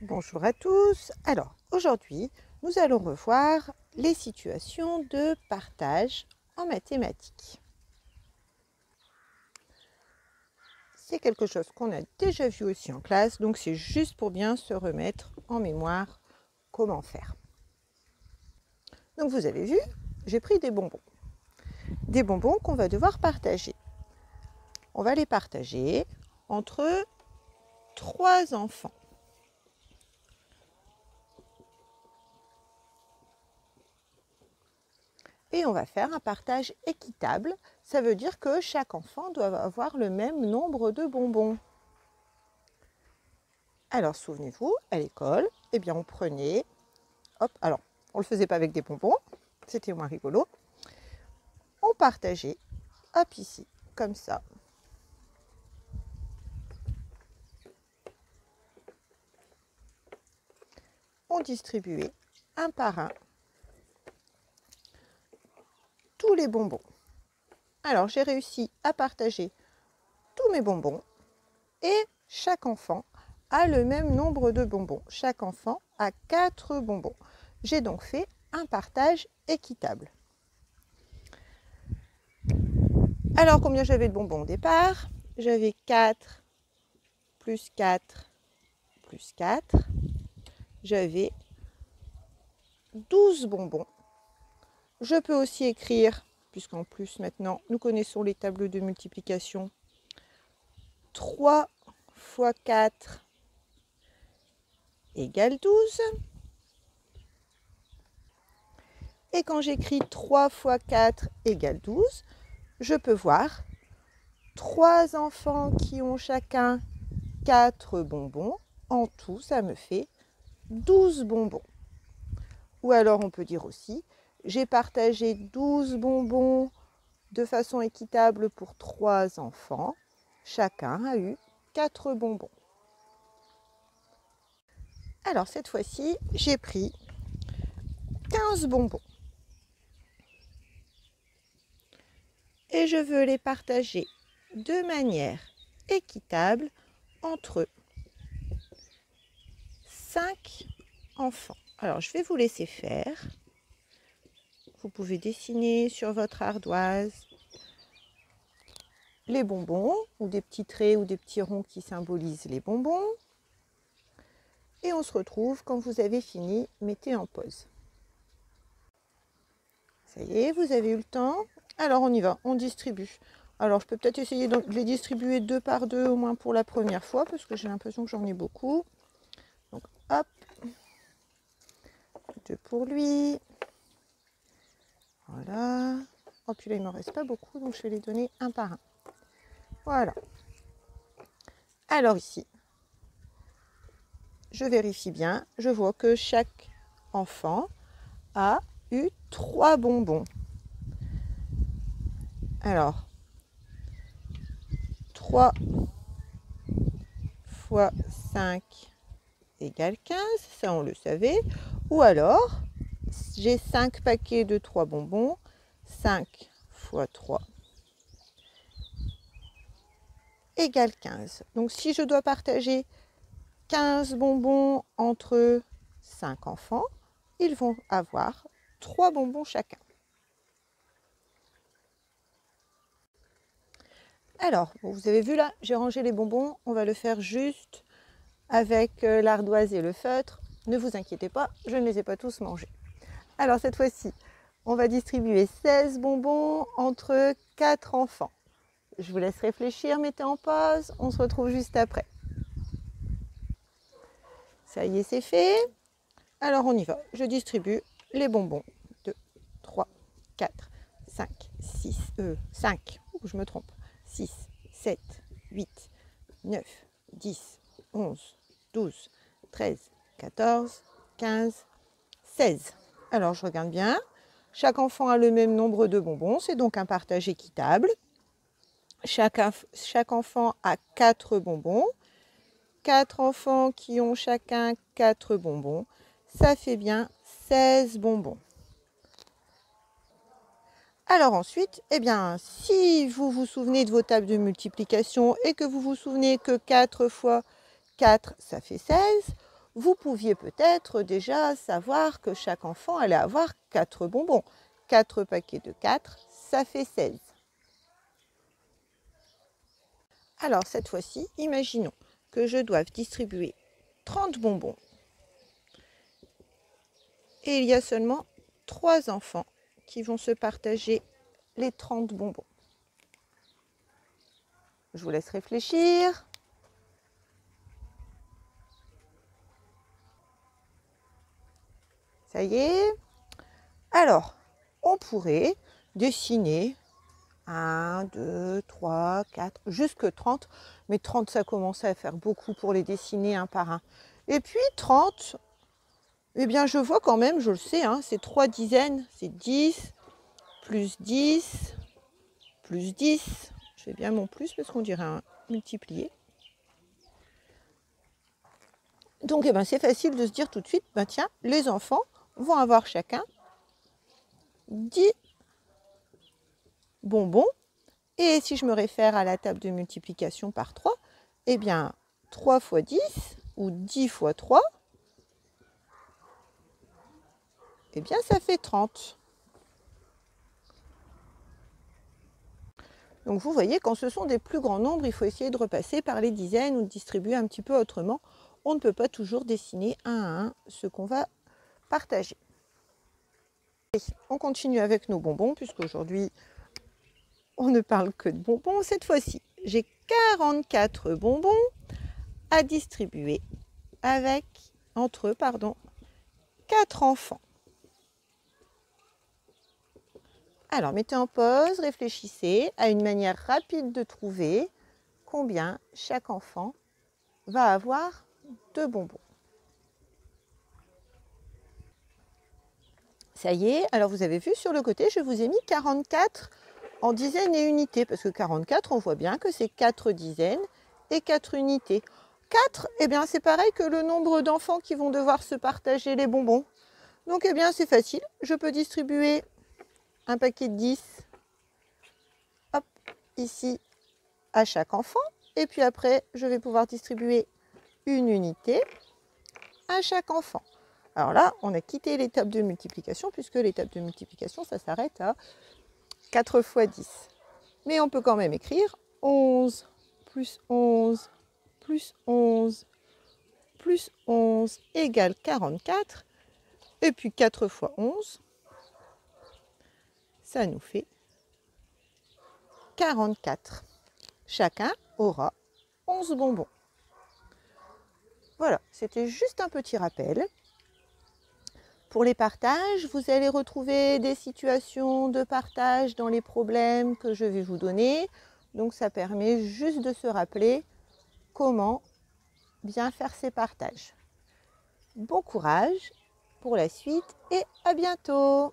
Bonjour à tous. Alors, aujourd'hui, nous allons revoir les situations de partage en mathématiques. C'est quelque chose qu'on a déjà vu aussi en classe, donc c'est juste pour bien se remettre en mémoire comment faire. Donc vous avez vu, j'ai pris des bonbons. Des bonbons qu'on va devoir partager. On va les partager entre 3 enfants. Et on va faire un partage équitable. Ça veut dire que chaque enfant doit avoir le même nombre de bonbons. Alors souvenez-vous, à l'école, eh bien on prenait, hop, alors on ne le faisait pas avec des bonbons, c'était moins rigolo. On partageait, hop ici, comme ça. On distribuait un par un tous les bonbons. Alors j'ai réussi à partager tous mes bonbons et chaque enfant a le même nombre de bonbons. Chaque enfant a 4 bonbons. J'ai donc fait un partage équitable. Alors combien j'avais de bonbons au départ? J'avais 4 plus 4 plus 4. J'avais 12 bonbons. Je peux aussi écrire, puisqu'en plus maintenant nous connaissons les tableaux de multiplication, 3 fois 4 égale 12. Et quand j'écris 3 fois 4 égale 12, je peux voir 3 enfants qui ont chacun 4 bonbons. En tout, ça me fait 12 bonbons. Ou alors on peut dire aussi, j'ai partagé 12 bonbons de façon équitable pour 3 enfants. Chacun a eu 4 bonbons. Alors cette fois-ci, j'ai pris 15 bonbons. Et je veux les partager de manière équitable entre 5 enfants. Alors je vais vous laisser faire. Vous pouvez dessiner sur votre ardoise les bonbons, ou des petits traits ou des petits ronds qui symbolisent les bonbons. Et on se retrouve quand vous avez fini, mettez en pause. Ça y est, vous avez eu le temps. Alors on y va, on distribue. Alors je peux peut-être essayer de les distribuer 2 par 2 au moins pour la première fois, parce que j'ai l'impression que j'en ai beaucoup. Donc hop, 2 pour lui. Voilà. Oh puis là il ne m'en reste pas beaucoup, donc je vais les donner un par un. Voilà. Alors ici, je vérifie bien, je vois que chaque enfant a eu 3 bonbons. Alors, 3 fois 5 égale 15, ça on le savait. Ou alors, j'ai 5 paquets de 3 bonbons, 5 fois 3 égale 15. Donc si je dois partager 15 bonbons entre 5 enfants, ils vont avoir 3 bonbons chacun. Alors, vous avez vu là, j'ai rangé les bonbons, on va le faire juste avec l'ardoise et le feutre. Ne vous inquiétez pas, je ne les ai pas tous mangés. Alors cette fois-ci, on va distribuer 16 bonbons entre 4 enfants. Je vous laisse réfléchir, mettez en pause, on se retrouve juste après. Ça y est, c'est fait. Alors on y va, je distribue les bonbons. 2, 3, 4, 5, 6, 5, je me trompe. 6, 7, 8, 9, 10, 11, 12, 13, 14, 15, 16. Alors je regarde bien. Chaque enfant a le même nombre de bonbons, c'est donc un partage équitable. Chaque enfant a 4 bonbons. 4 enfants qui ont chacun 4 bonbons. Ça fait bien 16 bonbons. Alors ensuite, eh bien, si vous vous souvenez de vos tables de multiplication et que vous vous souvenez que 4 fois 4, ça fait 16, vous pouviez peut-être déjà savoir que chaque enfant allait avoir 4 bonbons. 4 paquets de 4, ça fait 16. Alors cette fois-ci, imaginons que je doive distribuer 30 bonbons. Et il y a seulement 3 enfants qui vont se partager les 30 bonbons. Je vous laisse réfléchir. Ça y est. Alors, on pourrait dessiner 1, 2, 3, 4, jusque 30. Mais 30, ça commençait à faire beaucoup pour les dessiner un par un. Et puis 30, eh bien je vois quand même, je le sais, hein, c'est 3 dizaines. C'est 10, plus 10, plus 10. Je fais bien mon plus parce qu'on dirait un multiplié. Donc eh ben, c'est facile de se dire tout de suite, ben, tiens, les enfants vont avoir chacun 10 bonbons. Et si je me réfère à la table de multiplication par 3, eh bien 3 fois 10 ou 10 fois 3, eh bien ça fait 30. Donc vous voyez, quand ce sont des plus grands nombres, il faut essayer de repasser par les dizaines ou de distribuer un petit peu autrement. On ne peut pas toujours dessiner un à un ce qu'on va partager. Et on continue avec nos bonbons, puisqu'aujourd'hui, on ne parle que de bonbons. Cette fois-ci, j'ai 44 bonbons à distribuer entre eux, 4 enfants. Alors, mettez en pause, réfléchissez à une manière rapide de trouver combien chaque enfant va avoir de bonbons. Ça y est, alors vous avez vu sur le côté, je vous ai mis 44 en dizaines et unités, parce que 44, on voit bien que c'est 4 dizaines et 4 unités. 4, eh bien c'est pareil que le nombre d'enfants qui vont devoir se partager les bonbons. Donc eh bien c'est facile, je peux distribuer un paquet de 10, hop, ici, à chaque enfant. Et puis après, je vais pouvoir distribuer une unité à chaque enfant. Alors là, on a quitté l'étape de multiplication, puisque l'étape de multiplication, ça s'arrête à 4 fois 10. Mais on peut quand même écrire 11 plus 11 plus 11 plus 11 égale 44. Et puis 4 fois 11, ça nous fait 44. Chacun aura 11 bonbons. Voilà, c'était juste un petit rappel. Pour les partages, vous allez retrouver des situations de partage dans les problèmes que je vais vous donner. Donc ça permet juste de se rappeler comment bien faire ces partages. Bon courage pour la suite et à bientôt!